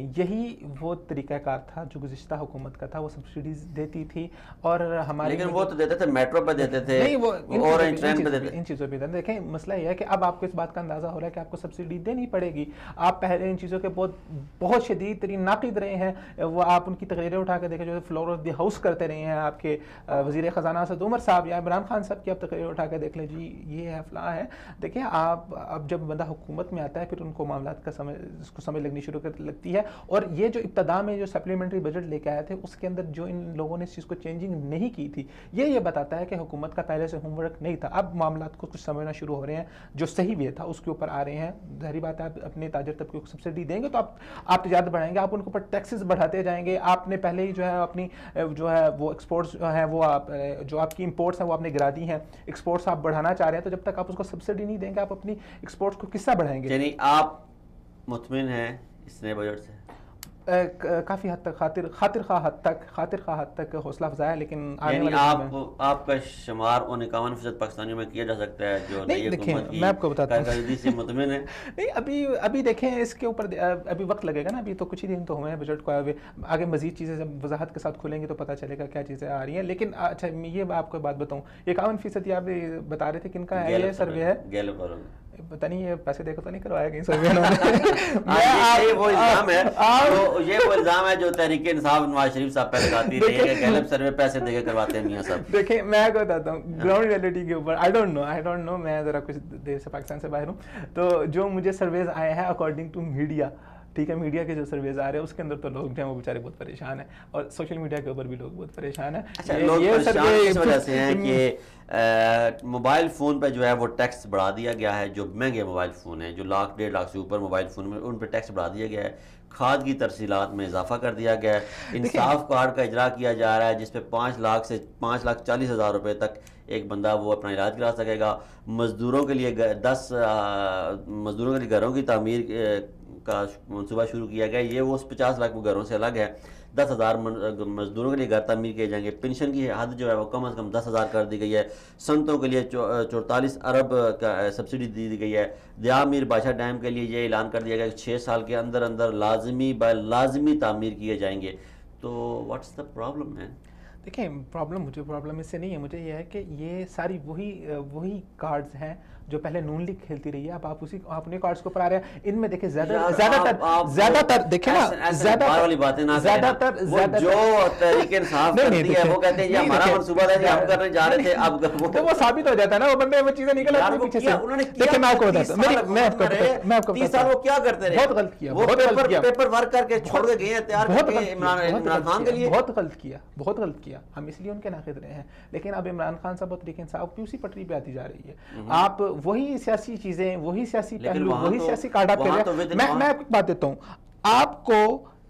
یہی وہ طریقہ کار تھا جو گزشتہ حکومت کا تھا. وہ سبسڈیز دیتی تھی اور ہماری لیکن وہ تو دیتے تھے میٹرو پہ دیتے تھے, نہیں وہ اورنج ٹرین پہ دیتے تھے. ان چیزوں پہ دیکھیں مسئلہ یہ ہے کہ اب آپ کو اس بات کا اندازہ ہو رہا ہے کہ آپ کو سبسڈی دینی پڑے گی. آپ پہلے ان چیزوں کے بہت شدید ترین ناقد رہے ہیں. وہ آپ ان کی تقریریں اٹھا کے دیکھیں جو فلور آف دی ہاؤس کرتے رہے ہیں آپ کے وزیر خزانہ اسد عمر صاحب یا عمران خان صاحب کی. آپ تقریریں اٹھا کے دیکھ لیں جی یہ ہے فلاں ہے. دیکھیں آپ اب جب بندہ حکومت میں آتا ہے پھر ان کو معاملات کا سمجھ لگنی شروع کر لگتی ہے. اور یہ جو ابتدا میں جو سپلیمنٹری بجٹ لے کے آئے تھے اس کے اندر جو ان لوگوں نے اس چیز کو چینجنگ نہیں کی تھی یہ بتاتا ہے کہ حکومت کا پہلے سے ہوم ورک نہیں تھا. اب معاملات کو کچھ سمجھنا شروع ہو رہے ہیں, جو صحیح وے تھا اس کے اوپر آ رہے ہیں. ظاہری بات ہے آپ اپنے تاجر طبقے کو سبسڈی دیں گے تو آپ تجارت بڑھائیں گے, آپ ان کے اوپر ٹیکسز بڑھاتے جائیں گے. آپ نے پہلے ہی جو ہے اپنی جو ہے وہ ایکسپورٹس ہیں وہ جو آپ کی امپورٹس ہیں وہ آپ نے گرا دی ہیں. ایکسپورٹس آپ بڑھانا چاہ رہے ہیں تو جب تک آپ اس کو سبسڈی نہیں دیں گے آپ اپنی ایکسپورٹس کو کس طرح بڑھائیں گے؟ یعنی آپ مطمئن ہیں اس نئے بجٹ سے؟ کافی حد تک خاطر خواہ حد تک حوصلہ افزا ہے. لیکن یعنی آپ کا شمار ان 51% پاکستانیوں میں کیا جا سکتا ہے جو نئی حکومت کی میں آپ کو بتاتا ہوں کارکردگی سے مطمئن ہے؟ نہیں ابھی دیکھیں اس کے اوپر ابھی وقت لگے گا نا. ابھی تو کچھ ہی دن تو ہوئے ہیں بجٹ کو. آگے مزید چیزیں جب وضاحت کے ساتھ کھولیں گے تو پتہ چلے گا کیا چیزیں آ رہی ہیں. لیکن اچھا یہ میں آپ کو بات بتاؤں 51% آپ بتا رہے تھے کن کا ہے یہ سروے ہے؟ گیلپ والوں نے. پتہ نہیں یہ پیسے دیکھو تو نہیں کروایا کہیں سروے یہ وہ الزام ہے جو تحریک انصاف نواز شریف صاحب پہ لگاتی رہی ہے کہ گیلپ سروے پیسے دے کے کرواتے ہیں میاں صاحب. دیکھیں میں آپ کو بتاتا ہوں گراؤنڈ ریئلٹی کے اوپر آئی ڈونٹ نو میں ذرا کچھ دیر سے پاکستان سے باہر ہوں. تو جو مجھے سرویز آئے ہیں اکارڈنگ ٹو میڈیا, ٹھیک ہے, میڈیا کے جو سرویز آ رہے ہیں اس کے اندر تو لوگ جو ہیں وہ بیچارے بہت پریشان ہیں اور سوشل میڈیا کے اوپر بھی لوگ بہت پریشان ہیں. اچھا لوگ پریشان اس وجہ سے ہیں کہ موبائل فون پہ جو ہے وہ ٹیکس بڑھا دیا گیا ہے. جو مہنگے موبائل فون ہیں جو 1,00,000 1.5 لاکھ سے اوپر موبائل فون میں ان پہ ٹیکس بڑھا دیا گیا ہے. کھاد کی ترسیلات میں اضافہ کر دیا گیا ہے. انصاف کارڈ کا اجرا کیا جا رہا ہے جس پہ 5 لاکھ سے 5,40,000 روپے تک ایک بندہ وہ اپنا علاج کرا سکے گا. مزدوروں کے لیے 10 مزدوروں کے لیے گھروں کی تعمیر کا منصوبہ شروع کیا گیا. یہ وہ 50 لاکھ گھروں سے الگ ہے. 10,000 مزدوروں کے لیے گھر تعمیر کیے جائیں گے. پنشن کی حد جو ہے وہ کم از کم 10,000 کر دی گئی ہے. صنعتوں کے لیے 44 ارب کا سبسڈی دی گئی ہے. دیا میر بادشاہ ڈیم کے لیے یہ اعلان کر دیا گیا کہ 6 سال کے اندر لازمی تعمیر کیے جائیں گے. تو واٹس دا پرابلم ہے؟ دیکھیں پرابلم اس سے نہیں ہے. مجھے یہ ہے کہ یہ ساری وہی کارڈز ہیں جو پہلے نون لیگ کھیلتی رہی ہے. اب آپ اپنے کارڈز کو پر آ رہے ہیں. ان میں دیکھیں زیادہ تر دیکھیں نا زیادہ تر جو تحریک انصاف کرتی ہے وہ کہتے ہیں یہ ہمارا منصوبہ تھا ہم کرنے جا رہے تھے. اب وہ ثابت ہو جاتا ہے نا وہ بندے وہ چیزیں نکل آتی ہیں پیچھے سے. دیکھیں میں آپ کو بتاتا ہوں 30 سال وہ کیا کرتے رہے؟ بہت غلط کیا پیپر ورک کر کے چھوڑ کے گئے ہیں تیار کر کے عمران خان کے لیے. بہت غلط کیا. ہم اس لیے ان کے ناقد رہے ہیں. لیکن اب عمران خان صاحب اور تحریک انصاف اسی پٹری پہ آتی جا رہی ہے. آپ وہی سیاسی چیزیں وہی سیاسی پہلو وہی سیاسی کارڈ آپ کر رہے ہیں. میں ایک بات دیتا ہوں آپ کو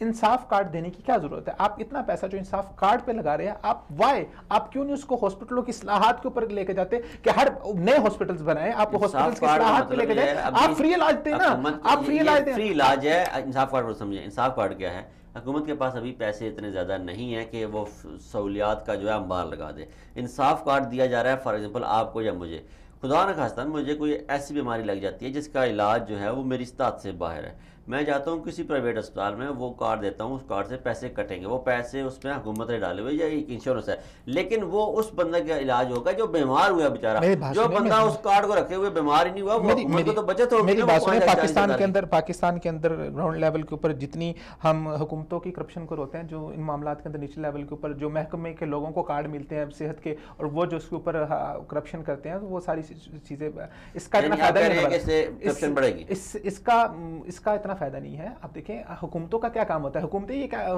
انصاف کارڈ دینے کی کیا ضرورت ہے؟ آپ اتنا پیسہ جو انصاف کارڈ پہ لگا رہے ہیں آپ کیوں نہیں اس کو ہاسپٹلوں کی اصلاحات کے اوپر لے کے جاتے کہ ہر نئے ہاسپٹلز بنائیں, آپ ہاسپٹلز کی اصلاحات پہ لے کے جائیں, آپ فری علاج دیں نا, آپ فری علاج دیں. فری علاج ہے انصاف کارڈ. سمجھیں انصاف کارڈ کیا ہے؟ حکومت کے پاس ابھی پیسے اتنے زیادہ نہیں ہیں کہ وہ سہولیات کا جو ہے انبار لگا دے. انصاف کارڈ دیا جا رہا ہے فار ایگزامپل آپ کو یا مجھے, خدا نہ خواستہ مجھے کوئی ایسی بیماری لگ جاتی ہے جس کا علاج جو ہے وہ میری استطاعت سے باہر ہے. میں جاتا ہوں کسی پرائیویٹ اسپتال میں, وہ کارڈ دیتا ہوں, اس کارڈ سے پیسے کٹیں گے. وہ پیسے اس میں حکومت نے ڈالے ہوئے یا ایک انشورنس ہے, لیکن وہ اس بندے کا علاج ہوگا جو بیمار ہوا بیچارہ. جو بندہ اس کارڈ کو رکھے ہوئے بیمار ہی نہیں ہوا وہ حکومت کو تو بچت ہوگی. میری بات سنیں, پاکستان کے اندر گراؤنڈ لیول کے اوپر جتنی ہم حکومتوں کی کرپشن کو روکتے ہیں, جو ان معاملات کے اندر نیچے لیول کے اوپر جو محکمے کے لوگوں کو کارڈ ملتے ہیں صحت کے اور وہ جو اس کے اوپر کرپشن کرتے ہیں, وہ ساری چیزیں اس کا اتنا فائدہ نہیں, اس کا اتنا فائدہ نہیں ہے. آپ دیکھیں حکومتوں کا کیا کام ہوتا ہے.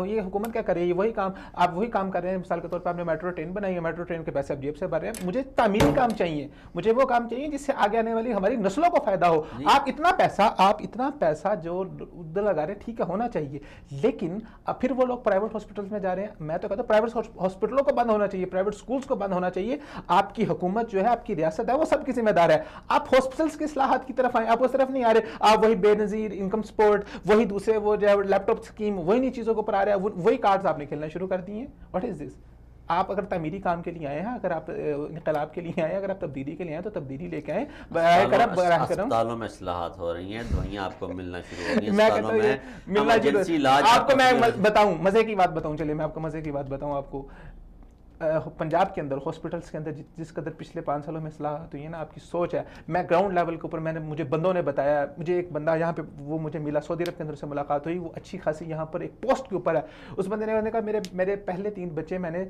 یہ حکومت کیا کر رہی ہے؟ وہی کام آپ وہی کام کر رہے ہیں. مثال کے طور پر آپ نے میٹرو ٹرین بنائی ہے, میٹرو ٹرین کے پیسے آپ جیب سے بھر رہے ہیں. مجھے تعمیری کام چاہیے, مجھے وہ کام چاہیے جس سے آگے آنے والی ہماری نسلوں کو فائدہ ہو. آپ اتنا پیسہ جو ادھر لگا رہے ہیں ٹھیک ہے ہونا چاہیے, لیکن اب پھر وہ لوگ پرائیویٹ ہاسپٹلز میں جا رہے ہیں. میں تو کہتا ہوں پرائیویٹ ہاسپٹلوں کو بند ہونا چاہیے, پرائیویٹ سکولز کو بند ہونا چاہیے. آپ کی حکومت جو ہے, آپ کی ریاست ہے, وہ سب کی ذمہ دار ہے. آپ ہاسپٹلز کی اصلاحات کی طرف آئیں, آپ اس طرف نہیں آ رہے. آپ وہی بے نظیر انکم سپورٹ, وہی دوسرے وہ جو لیپ ٹاپ اسکیم, وہی نہیں چیزوں کو پر آ رہے ہیں, وہی کارڈز آپ نے کھیلنا شروع کر دی ہیں. واٹ از دس؟ آپ اگر تعمیری کام کے لیے آئے ہیں, اگر آپ انقلاب کے لیے آئے ہیں, اگر آپ تبدیلی کے لیے آئے ہیں تو تبدیلی لے کے آئیں. اسپتالوں میں اصلاحات ہو رہی ہیں, دوائیاں آپ کو ملنا شروع ہو رہی ہیں اسپتالوں میں, ایمرجنسی علاج. آپ کو میں بتاؤں, مزے کی بات بتاؤں, چلے میں آپ کو مزے کی بات بتاؤں. آپ کو پنجاب کے اندر ہاسپٹلس کے اندر جس قدر پچھلے 5 سالوں میں اصلاحات ہوئی ہے نا, آپ کی سوچ ہے. میں گراؤنڈ لیول کے اوپر مجھے بندوں نے بتایا, مجھے ایک بندہ یہاں پہ وہ مجھے ملا, سعودی عرب کے اندر سے ملاقات ہوئی, وہ اچھی خاصی یہاں پر ایک پوسٹ کے اوپر ہے. اس بندے نے کہا میرے پہلے 3 بچے میں نے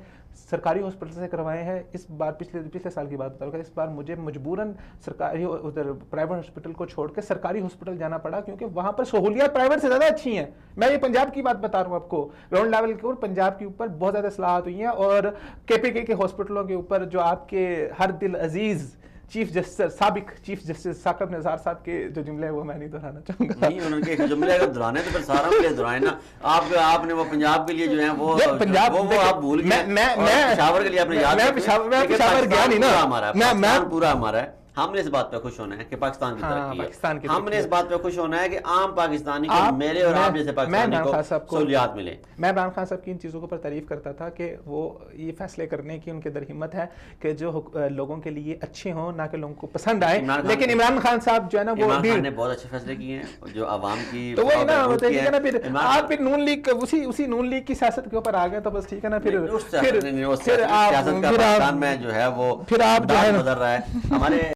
سرکاری ہاسپٹل سے کروائے ہیں. اس بار پچھلے سال کی بات بتا رہا ہوں, اس بار مجھے مجبوراً سرکاری ادھر پرائیویٹ ہاسپٹل کو چھوڑ کے سرکاری ہاسپٹل جانا پڑا, کیونکہ وہاں پر سہولیات پرائیویٹ سے زیادہ اچھی ہیں. میں یہ پنجاب کی بات بتا رہا ہوں آپ کو, گراؤنڈ لیول کے اوپر پنجاب کے اوپر بہت زیادہ اصلاحات ہوئی ہیں. اور KPK کے ہاسپٹلوں کے اوپر جو آپ کے ہر دل عزیز چیف جسٹس, سابق چیف جسٹس ثاقب نثار صاحب کے جو جملے ہیں وہ میں نہیں دہرانا چاہوں گا. نہیں, ان کے جملے اگر دہرانے تو پھر سارا کے دہرائیں نا. آپ نے وہ پنجاب کے لیے جو ہیں وہ آپ بھول گئے. میں پشاور کے لیے آپ نے یاد رکھا. میں پشاور گیا نہیں نا, پاکستان پورا ہمارا ہے. ہم نے اس بات پہ خوش ہونا ہے کہ پاکستان کی ترقی ہے. ہم نے اس بات پہ خوش ہونا ہے کہ عام پاکستانی کو, میرے اور آپ جیسے پاکستانی کو سہولیات ملے. میں عمران خان صاحب کی ان چیزوں کے اوپر تعریف کرتا تھا کہ وہ یہ فیصلے کرنے کی ان کے اندر ہمت ہے کہ جو لوگوں کے لیے اچھے ہوں, نہ کہ لوگوں کو پسند آئے. لیکن عمران خان صاحب جو ہے نا, وہ عمران خان نے بہت اچھے فیصلے کیے ہیں جو عوام کی. تو وہی نا بتائیے نا, پھر آپ پھر نون لیگ اسی نون لیگ کی سیاست کے اوپر آ گئے تو بس ٹھیک ہے نا. پھر سیاست کا پاکستان میں جو ہے وہ پھر آپ گزر رہا ہے. ہمارے